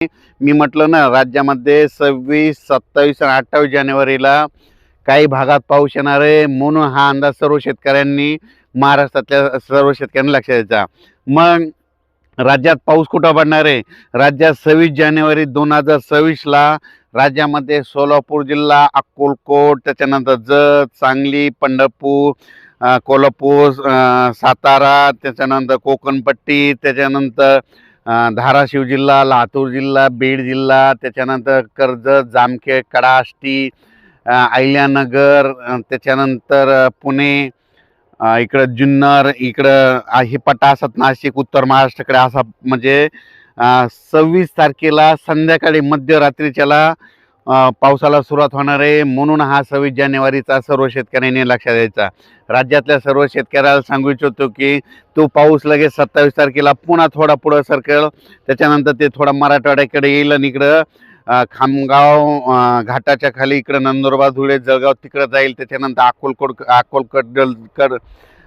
मी म्हटलं ना, राज्यामध्ये 26, 27 आणि 28 जानेवारीला काही भागात पाऊस येणार आहे, म्हणून हा अंदाज सर्व शेतकऱ्यांनी, महाराष्ट्रातल्या सर्व शेतकऱ्यांनी लक्षात द्यायचा. मग राज्यात पाऊस कुठं पडणार आहे? राज्यात 26 जानेवारी 2026ला राज्यामध्ये सोलापूर जिल्हा, अक्कलकोट, त्याच्यानंतर जत, सांगली, पंढरपूर, कोल्हापूर, सातारा, त्याच्यानंतर कोकणपट्टी, त्याच्यानंतर धाराशिव जिल्हा, लातूर जिल्हा, बीड जिल्हा, त्याच्यानंतर कर्जत, जामखेड, कडा, आष्टी, अहिल्यानगर, त्याच्यानंतर पुणे, इकडं जुन्नर, इकडं हे पट्टा असत, नाशिक, उत्तर महाराष्ट्राकडे असा, म्हणजे 26 तारखेला संध्याकाळी मध्यरात्रीच्याला पावसाला सुरुवात होणार आहे. म्हणून हा 26 जानेवारीचा सर्व शेतकऱ्यांनी लक्षात द्यायचा. राज्यातल्या सर्व शेतकऱ्याला सांगू इच्छितो की तो पाऊस लगेच 27 तारखेला पुन्हा थोडा पुढं सरकेल, त्याच्यानंतर ते थोडा मराठवाड्याकडे येईल आणि इकडं खामगाव घाटाच्या खाली इकडं नंदुरबार, धुळे, जळगाव तिकडं जाईल, त्याच्यानंतर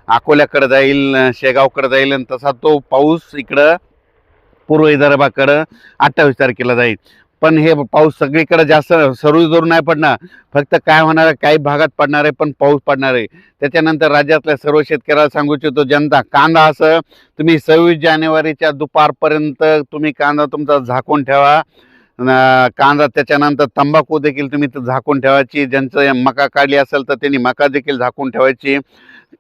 अकोल्याकडे जाईल, शेगावकडे जाईल, आणि तसा तो पाऊस इकडं पूर्व विदर्भाकडं 28 तारखेला जाईल. पण हे पाऊस सगळीकडे जास्त सर्व जोर नाही पडणार, फक्त काय होणार आहे, काही भागात पडणार आहे, पण पाऊस पडणार आहे. त्याच्यानंतर राज्यातल्या सर्व शेतकऱ्याला सांगू इच्छितो, जनता कांदा असं तुम्ही 26 जानेवारीच्या दुपारपर्यंत तुम्ही कांदा तुमचा झाकून ठेवा. कांदा, त्याच्यानंतर तंबाखू देखील तुम्ही झाकून ठेवायची. ज्यांचं मका काढली असेल तर त्यांनी मका देखील झाकून ठेवायची.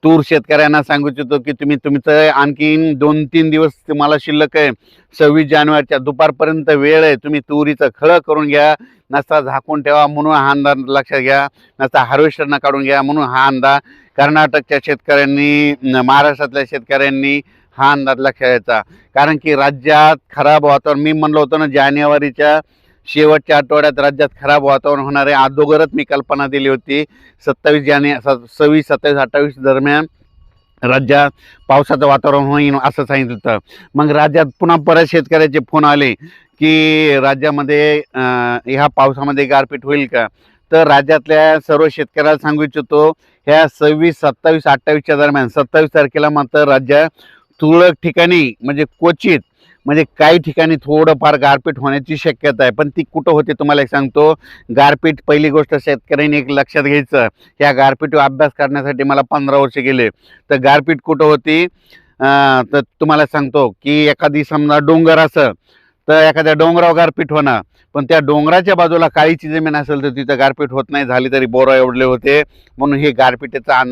तूर शेतकऱ्यांना सांगू इच्छितो की तुम्ही तुमचं आणखीन 2-3 दिवस तुम्हाला शिल्लक आहे. 26 जानेवारीच्या दुपारपर्यंत वेळ आहे, तुम्ही तुरीचं खळं करून घ्या, नसता झाकून ठेवा म्हणून हा अंदाज लक्षात घ्या, नसता हार्वेस्टरनं काढून घ्या म्हणून हा अंदाज. कर्नाटकच्या शेतकऱ्यांनी, महाराष्ट्रातल्या शेतकऱ्यांनी हा अंदाज लक्षात घ्यायचा. कारण की राज्यात खराब वातावरण, मी म्हणलो होतो ना, जानेवारीच्या शेवटच्या आठवड्यात राज्यात खराब वातावरण होणार आहे. अगोदरच मी कल्पना दिली होती. 26, 27, 28 दरम्यान राज्यात पावसाचं वातावरण होईल असं सांगितलं होतं. मग राज्यात पुन्हा परत शेतकऱ्याचे फोन आले की राज्यामध्ये ह्या पावसामध्ये गारपीट होईल का? तर राज्यातल्या सर्व शेतकऱ्याला सांगू इच्छितो, ह्या 26, 27, 28च्या दरम्यान 27 तारखेला मात्र राज्यात तुरळक ठिकाणी, म्हणजे क्वचित, म्हणजे काही ठिकाणी थोडंफार गारपीट होण्याची शक्यता आहे. पण ती कुठं होते तुम्हाला एक सांगतो. गारपीट, पहिली गोष्ट शेतकऱ्यांनी एक लक्षात घ्यायचं, ह्या गारपीटवर अभ्यास करण्यासाठी मला 15 वर्ष गेले. तर गारपीट कुठं होती तर तुम्हाला सांगतो की एखादी समजा डोंगर असं, तर एखाद्या डोंगरावर गारपीट होणार, पण त्या डोंगराच्या बाजूला काळीची जमीन असेल तर तिथं गारपीट होत नाही. झाली तरी बोरा एवढले होते. म्हणून हे गारपीटीचा